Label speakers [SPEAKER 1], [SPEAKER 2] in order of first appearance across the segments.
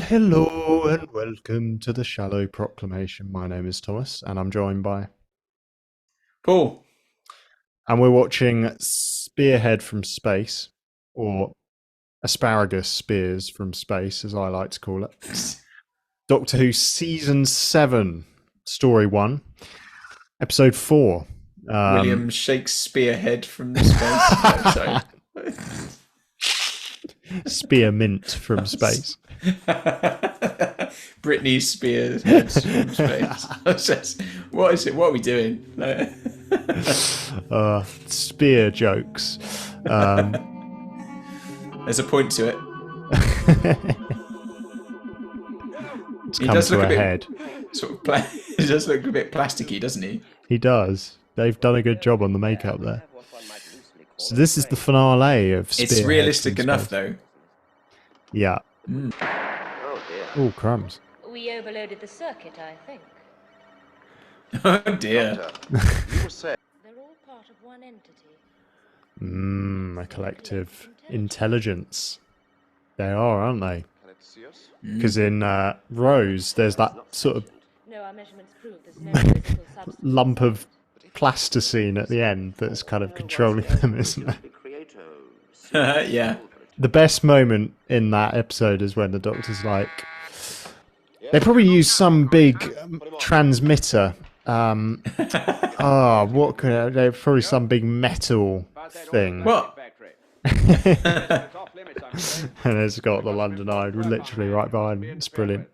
[SPEAKER 1] Hello and welcome to the Shallow Proclamation. My name is Thomas and I'm joined by...
[SPEAKER 2] Paul.
[SPEAKER 1] And we're watching Spearhead from Space, or Asparagus Spears from Space, as I like to call it. Doctor Who Season 7, Story 1, Episode 4.
[SPEAKER 2] William Shakespeare from space. No, sorry.
[SPEAKER 1] Spearmint from Space.
[SPEAKER 2] Britney Spears heads from space. What is it? What are we doing?
[SPEAKER 1] Spear jokes.
[SPEAKER 2] There's a point to it.
[SPEAKER 1] It's come to a head.
[SPEAKER 2] He does look a bit plasticky, doesn't he?
[SPEAKER 1] He does. They've done a good job on the makeup there. So this is the finale of Spearhead.
[SPEAKER 2] It's realistic enough, though.
[SPEAKER 1] Yeah.
[SPEAKER 3] Oh dear.
[SPEAKER 1] Oh, crumbs.
[SPEAKER 4] We overloaded the circuit, I think.
[SPEAKER 2] Oh dear.
[SPEAKER 3] You were saying
[SPEAKER 4] They're all part of one entity.
[SPEAKER 1] A collective intelligence. They are, aren't they?
[SPEAKER 3] can it see us?
[SPEAKER 1] Because in Rose, there's that sort of
[SPEAKER 4] No, our measurements prove there's no physical substance.
[SPEAKER 1] lump of plasticine at the end that's kind of controlling them, isn't it?
[SPEAKER 2] Yeah.
[SPEAKER 1] The best moment in that episode is when the Doctor's like, they probably use some big transmitter. What could they? Probably some big metal thing.
[SPEAKER 2] What?
[SPEAKER 1] And it's got the London Eye literally right behind me. It's brilliant.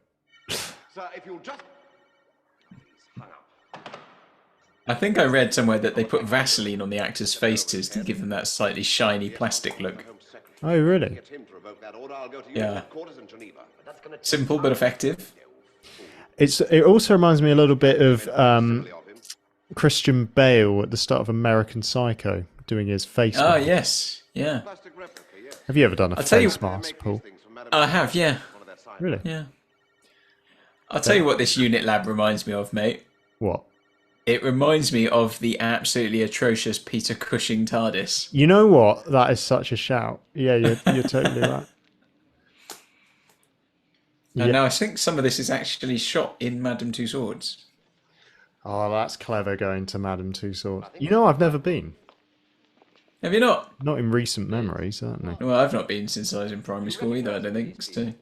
[SPEAKER 2] I think I read somewhere that they put Vaseline on the actors' faces to give them that slightly shiny plastic look.
[SPEAKER 1] Oh, really?
[SPEAKER 2] Yeah. Simple but effective.
[SPEAKER 1] It also reminds me a little bit of Christian Bale at the start of American Psycho doing his face
[SPEAKER 2] Oh,
[SPEAKER 1] mask.
[SPEAKER 2] yes. Yeah.
[SPEAKER 1] Have you ever done a
[SPEAKER 2] tell you-
[SPEAKER 1] face mask, Paul?
[SPEAKER 2] I have, yeah.
[SPEAKER 1] Really?
[SPEAKER 2] Yeah. I'll tell you what this unit lab reminds me of, mate.
[SPEAKER 1] What?
[SPEAKER 2] It reminds me of the absolutely atrocious Peter Cushing TARDIS.
[SPEAKER 1] You know what? That is such a shout. Yeah, you're totally right.
[SPEAKER 2] And now I think some of this is actually shot in Madame Tussauds.
[SPEAKER 1] Oh, that's clever going to Madame Tussauds. You know, I've never been.
[SPEAKER 2] Have you not?
[SPEAKER 1] Not in recent memory, certainly.
[SPEAKER 2] Well, I've not been since I was in primary school either, I don't think. So.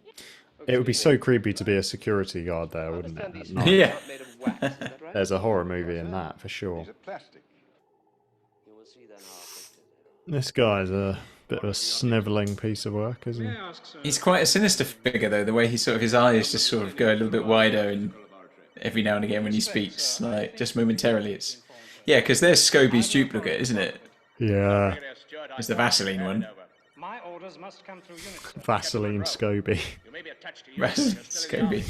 [SPEAKER 1] It would be so creepy to be a security guard there, wouldn't it? At night?
[SPEAKER 2] Yeah.
[SPEAKER 1] There's a horror movie in that, for sure. This guy's a bit of a snivelling piece of work, isn't he?
[SPEAKER 2] He's quite a sinister figure, though, the way he sort of, his eyes just sort of go a little bit wider and every now and again when he speaks, like, just momentarily. It's yeah, because there's Scobie's duplicate, isn't it?
[SPEAKER 1] Yeah.
[SPEAKER 2] It's the Vaseline one.
[SPEAKER 5] My orders must come through units.
[SPEAKER 1] Vaseline Scoby.
[SPEAKER 5] You may be attached to
[SPEAKER 2] Scobie.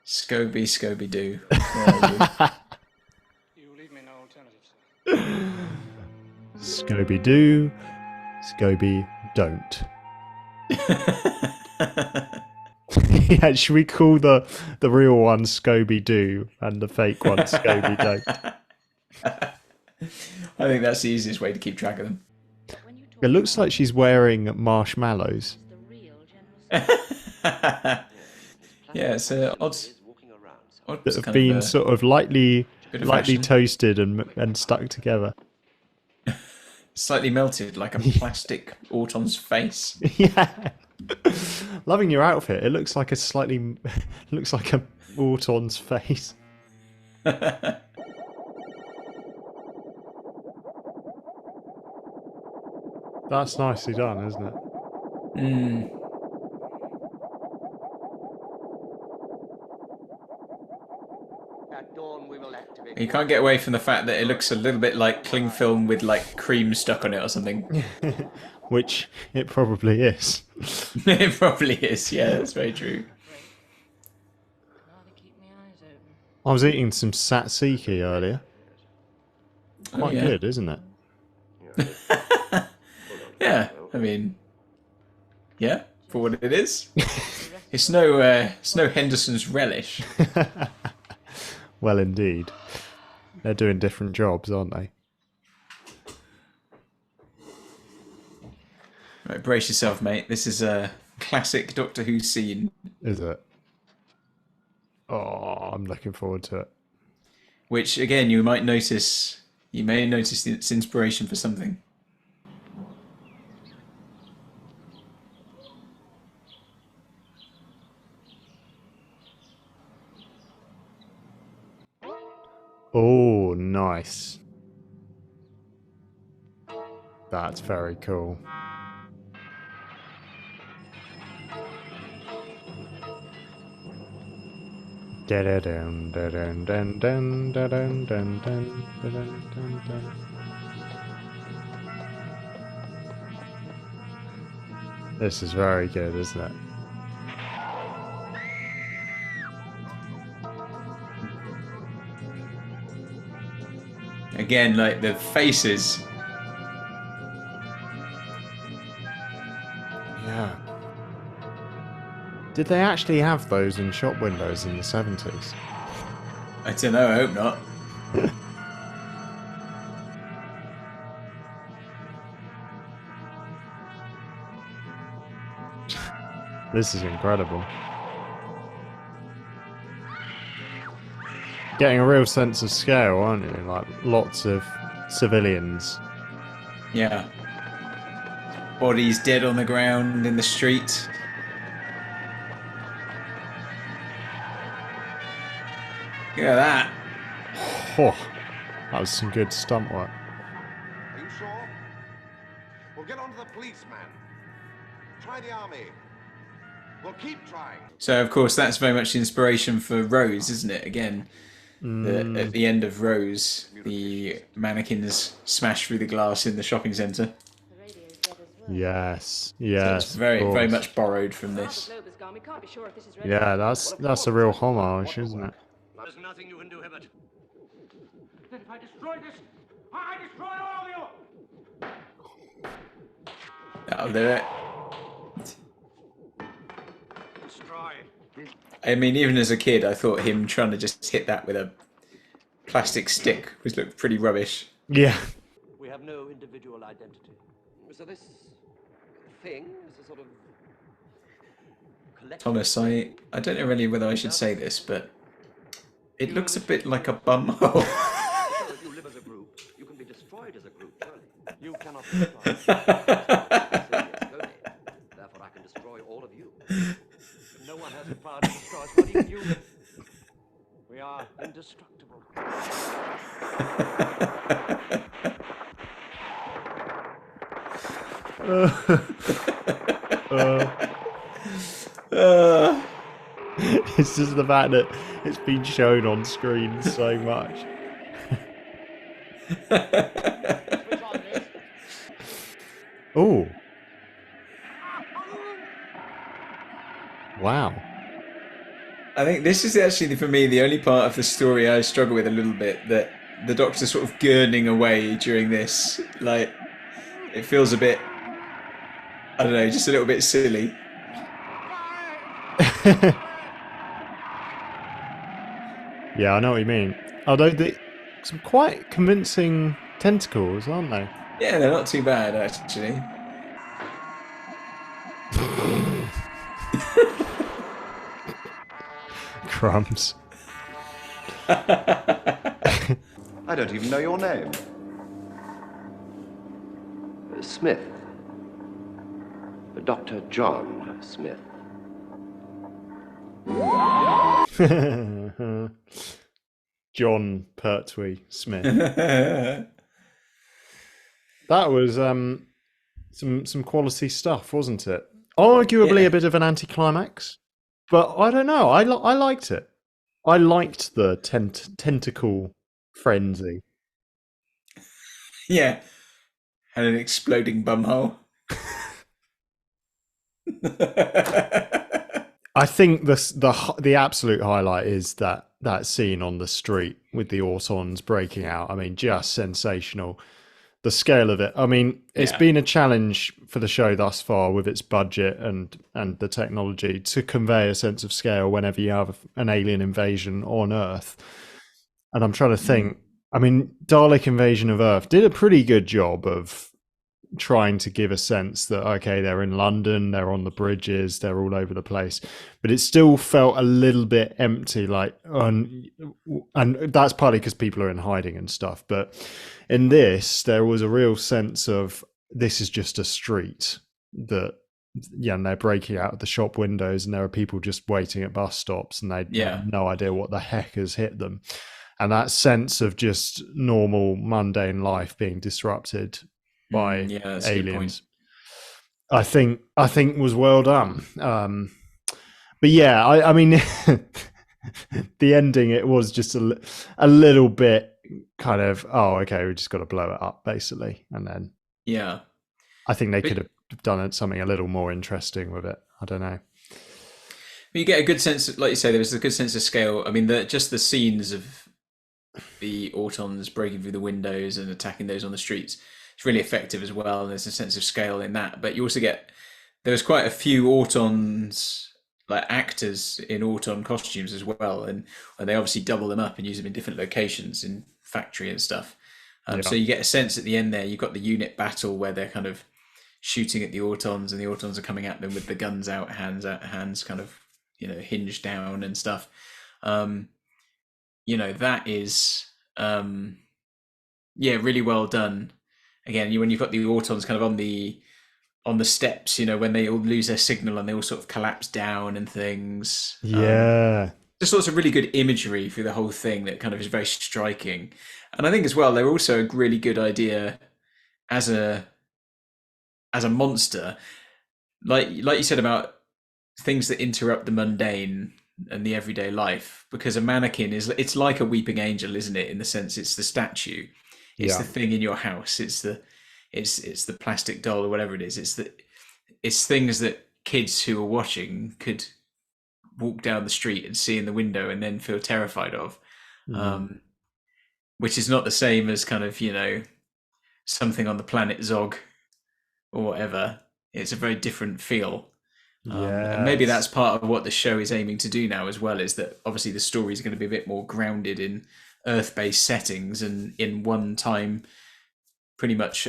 [SPEAKER 2] Scooby-Doo.
[SPEAKER 5] You leave me no alternative, sir.
[SPEAKER 1] Scoby do, Scoby don't. Yeah, should we call the real one Scoby do and the fake one Scoby don't?
[SPEAKER 2] I think that's the easiest way to keep track of them.
[SPEAKER 1] It looks like she's wearing marshmallows.
[SPEAKER 4] The real general
[SPEAKER 2] Yeah, it's odd
[SPEAKER 1] That have
[SPEAKER 2] kind
[SPEAKER 1] been
[SPEAKER 2] of,
[SPEAKER 1] sort of lightly
[SPEAKER 2] bit of fashion.
[SPEAKER 1] toasted and stuck together.
[SPEAKER 2] Slightly melted like a plastic Auton's face.
[SPEAKER 1] Yeah. Loving your outfit. It looks like looks like a Auton's face. That's nicely done, isn't it?
[SPEAKER 2] Mm.
[SPEAKER 3] At dawn we will activate.
[SPEAKER 2] You can't get away from the fact that it looks a little bit like cling film with like cream stuck on it or something.
[SPEAKER 1] Which it probably is.
[SPEAKER 2] It probably is, yeah, that's very true.
[SPEAKER 4] rather keep my eyes open.
[SPEAKER 1] I was eating some tzatziki earlier. Quite
[SPEAKER 2] yeah.
[SPEAKER 1] good, isn't it?
[SPEAKER 2] Yeah, I mean, yeah, for what it is. It's no Henderson's relish.
[SPEAKER 1] Well, indeed. They're doing different jobs, aren't they?
[SPEAKER 2] Right, brace yourself, mate. This is a classic Doctor Who scene.
[SPEAKER 1] Is it? Oh, I'm looking forward to it.
[SPEAKER 2] Which, again, you may notice its inspiration for something.
[SPEAKER 1] Oh, nice. That's very cool. Dun, dun, dun, dun, dun, dun, dun, dun, dun, dun, dun, dun. This is very good, isn't it?
[SPEAKER 2] Again, like the faces.
[SPEAKER 1] Yeah. Did they actually have those in shop windows in the 70s?
[SPEAKER 2] I don't know, I hope not.
[SPEAKER 1] This is incredible. Getting a real sense of scale, aren't you? Like lots of civilians.
[SPEAKER 2] Yeah. Bodies dead on the ground in the street. Look at that.
[SPEAKER 1] Oh, that was some good stunt work.
[SPEAKER 6] Are you sure? Well, get on to the police, man. Try the army. We'll keep trying.
[SPEAKER 2] So, of course, that's very much the inspiration for Rose, isn't it? Again, at the end of Rose, the mannequins smash through the glass in the shopping centre.
[SPEAKER 4] The radio's dead as well.
[SPEAKER 1] Yes,
[SPEAKER 2] So
[SPEAKER 1] yes.
[SPEAKER 2] it's very,
[SPEAKER 1] of
[SPEAKER 2] very
[SPEAKER 1] course.
[SPEAKER 2] much borrowed from this.
[SPEAKER 1] Yeah, that's a real homage, isn't it?
[SPEAKER 5] There's nothing you can do, Hibbert. Then if I destroy this, I destroy all of you!
[SPEAKER 2] That'll do it.
[SPEAKER 5] Destroy.
[SPEAKER 2] I mean, even as a kid, I thought him trying to just hit that with a plastic stick was looked pretty rubbish.
[SPEAKER 1] Yeah.
[SPEAKER 7] We have no individual identity. So this thing is a sort of collective.
[SPEAKER 2] Thomas, I don't know really whether I should say this, but it looks a bit like a bumhole.
[SPEAKER 7] So if you live as a group, you can be destroyed as a group, surely. You cannot be destroyed. Therefore I can destroy all of you. No one has the power to destroy us, not even you. We are indestructible.
[SPEAKER 1] It's just the fact that it's been shown on screen so much.
[SPEAKER 3] Switch on this.
[SPEAKER 1] Oh. Wow.
[SPEAKER 2] I think this is actually, for me, the only part of the story I struggle with a little bit, that the Doctor's sort of gurning away during this. Like, it feels a bit, I don't know, just a little bit silly.
[SPEAKER 1] Yeah, I know what you mean. Although some quite convincing tentacles, aren't they?
[SPEAKER 2] Yeah, they're not too bad, actually.
[SPEAKER 1] Crumbs.
[SPEAKER 6] I don't even know your name.
[SPEAKER 7] Smith. Dr. John Smith.
[SPEAKER 1] Jon Pertwee Smith. That was some quality stuff, wasn't it? Arguably
[SPEAKER 2] Yeah.
[SPEAKER 1] a bit of an anticlimax, but I don't know. I liked it. I liked the tentacle frenzy.
[SPEAKER 2] Yeah. And an exploding bumhole.
[SPEAKER 1] I think the absolute highlight is that scene on the street with the Autons breaking out. I mean, just sensational. The scale of it. I mean, it's
[SPEAKER 2] Yeah.
[SPEAKER 1] been a challenge for the show thus far with its budget and the technology to convey a sense of scale whenever you have an alien invasion on Earth. And I'm trying to think. I mean, Dalek Invasion of Earth did a pretty good job of trying to give a sense that, okay, they're in London, they're on the bridges, they're all over the place, but it still felt a little bit empty, like, and that's partly because people are in hiding and stuff. But in this, there was a real sense of, this is just a street that, yeah, and they're breaking out of the shop windows, and there are people just waiting at bus stops, and they have no idea what the heck has hit them. And that sense of just normal, mundane life being disrupted by
[SPEAKER 2] that's
[SPEAKER 1] aliens, I think was well done. But yeah, I mean, the ending, it was just a little bit kind of, oh, okay, we just got to blow it up, basically. And then I think they could have done something a little more interesting with it. I don't know.
[SPEAKER 2] You get a good sense, like you say, there was a good sense of scale. I mean, just the scenes of the Autons breaking through the windows and attacking those on the streets, it's really effective as well. And there's a sense of scale in that. But you also get, there was quite a few Autons, like actors in Auton costumes as well, and they obviously double them up and use them in different locations in factory and stuff. So you get a sense at the end there, you've got the unit battle where they're kind of shooting at the Autons, and the Autons are coming at them with the guns out, hands kind of, you know, hinged down and stuff. You know, that is really well done. Again, when you've got the Autons kind of on the steps, you know, when they all lose their signal and they all sort of collapse down and things. Just lots of really good imagery through the whole thing that kind of is very striking. And I think as well, they're also a really good idea as a monster, like you said about things that interrupt the mundane and the everyday life, because a mannequin it's like a weeping angel, isn't it? In the sense, it's the statue, it's the thing in your house, it's the plastic doll or whatever it is. It's things that kids who are watching could walk down the street and see in the window and then feel terrified of, which is not the same as kind of, you know, something on the planet Zog or whatever. It's a very different feel. And maybe that's part of what the show is aiming to do now as well, is that obviously the story is going to be a bit more grounded in Earth-based settings and in one time, pretty much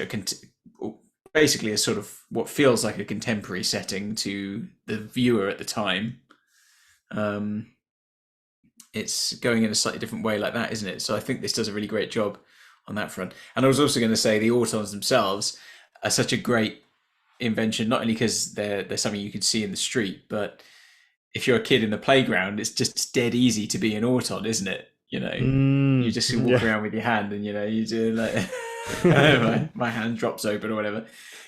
[SPEAKER 2] basically a sort of what feels like a contemporary setting to the viewer at the time. It's going in a slightly different way like that, isn't it? So I think this does a really great job on that front. And I was also going to say the Autons themselves are such a great invention, not only because they're something you could see in the street, but if you're a kid in the playground, it's just dead easy to be an Auton, isn't it? You know, you just walk around with your hand, and you know, you do like my hand drops open or whatever.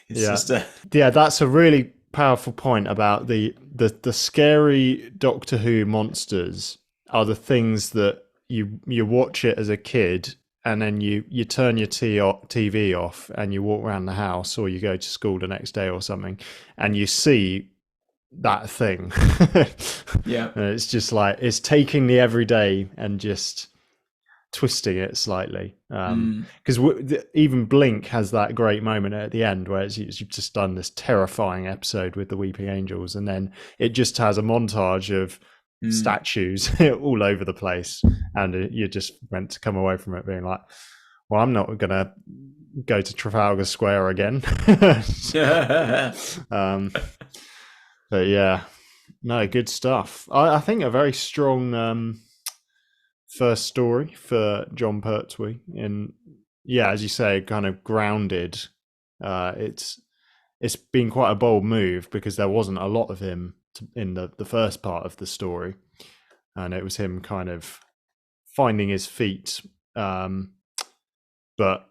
[SPEAKER 2] It's just
[SPEAKER 1] that's a really powerful point about the scary Doctor Who monsters are the things that you watch it as a kid, and then you turn your TV off and you walk around the house, or you go to school the next day or something, and you see that thing. And it's just like, it's taking the everyday and just twisting it slightly. Because even Blink has that great moment at the end where you've just done this terrifying episode with the Weeping Angels, and then it just has a montage of statues all over the place, and you just meant to come away from it being like, well, I'm not gonna go to Trafalgar Square again. But yeah, no, good stuff. I think a very strong first story for Jon Pertwee, in as you say, kind of grounded. It's been quite a bold move because there wasn't a lot of him in the first part of the story, and it was him kind of finding his feet. But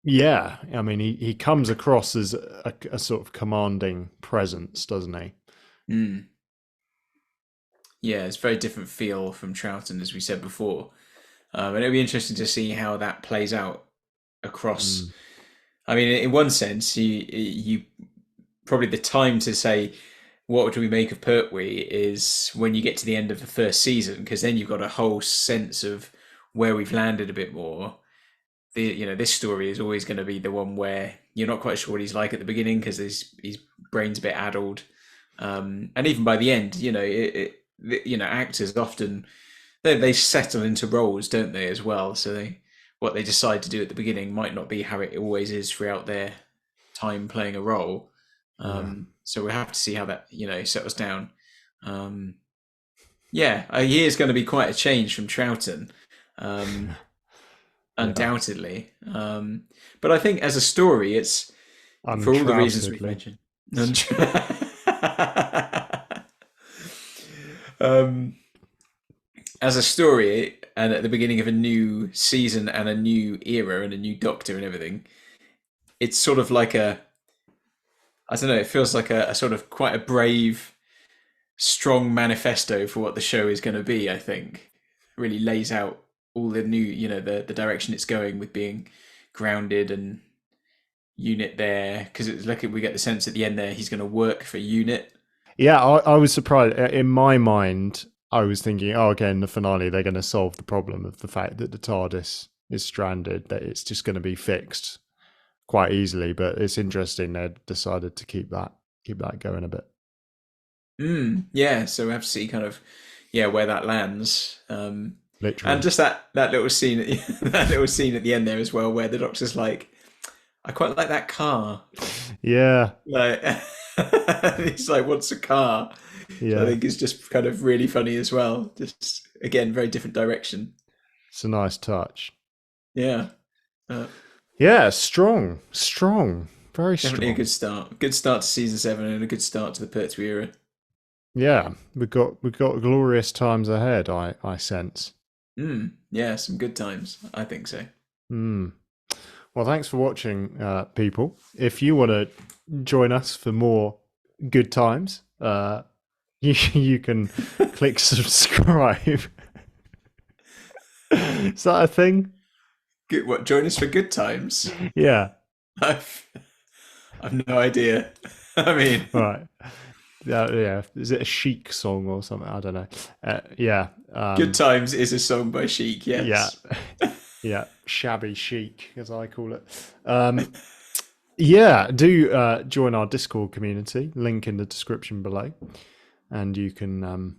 [SPEAKER 1] yeah, I mean, he comes across as a sort of commanding presence, doesn't he?
[SPEAKER 2] Yeah, it's a very different feel from Troughton, as we said before. And it'll be interesting to see how that plays out across. I mean, in one sense, you probably the time to say what do we make of Pertwee is when you get to the end of the first season, because then you've got a whole sense of where we've landed a bit more. This story is always going to be the one where you're not quite sure what he's like at the beginning because his brain's a bit addled, and even by the end, actors often they settle into roles, don't they, as well? So what they decide to do at the beginning might not be how it always is throughout their time playing a role. So we'll have to see how that settles down. He is going to be quite a change from Troughton, undoubtedly. But I think as a story, it's for all the reasons we've mentioned. As a story, and at the beginning of a new season and a new era and a new Doctor and everything, it's sort of like I don't know, it feels like a sort of quite a brave, strong manifesto for what the show is going to be. I think really lays out all the new, the direction it's going with being grounded and Unit there, because it's like we get the sense at the end there he's going to work for Unit.
[SPEAKER 1] Yeah, I was surprised. In my mind, I was thinking, okay, in the finale they're going to solve the problem of the fact that the TARDIS is stranded, that it's just going to be fixed quite easily. But it's interesting they decided to keep that going a bit.
[SPEAKER 2] Yeah, so we have to see kind of where that lands.
[SPEAKER 1] Literally.
[SPEAKER 2] And just that little scene that little scene at the end there as well, where the Doctor's like, I quite like that car.
[SPEAKER 1] Yeah.
[SPEAKER 2] Like he's like, what's a car?
[SPEAKER 1] Yeah.
[SPEAKER 2] So I think it's just kind of really funny as well. Just again, very different direction.
[SPEAKER 1] It's a nice touch.
[SPEAKER 2] Yeah.
[SPEAKER 1] Strong. Very strong.
[SPEAKER 2] Definitely a good start. Good start to season 7 and a good start to the Pertwee era. Yeah,
[SPEAKER 1] we've got glorious times ahead, I sense.
[SPEAKER 2] Yeah, some good times. I think so.
[SPEAKER 1] Well, thanks for watching, people. If you want to join us for more good times, you can click subscribe. Is that a thing?
[SPEAKER 2] Good, what? Join us for good times?
[SPEAKER 1] Yeah.
[SPEAKER 2] I've no idea. I mean,
[SPEAKER 1] right. Yeah. Is it a Chic song or something? I don't know. Yeah.
[SPEAKER 2] Good Times is a song by Chic. Yes.
[SPEAKER 1] Yeah. Yeah, shabby chic, as I call it. Do join our Discord community. Link in the description below, and you can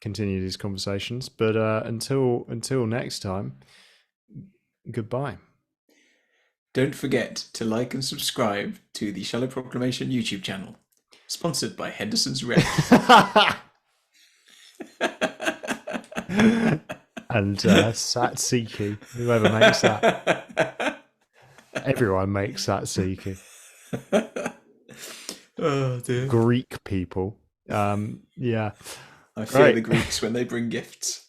[SPEAKER 1] continue these conversations. But until next time, goodbye. Don't forget to like and subscribe to the Shallow Proclamation YouTube channel, sponsored by Henderson's Red. And Satsiki, whoever makes that. Everyone makes Satsiki. Oh dear. Greek people. Yeah. I fear the Greeks when they bring gifts.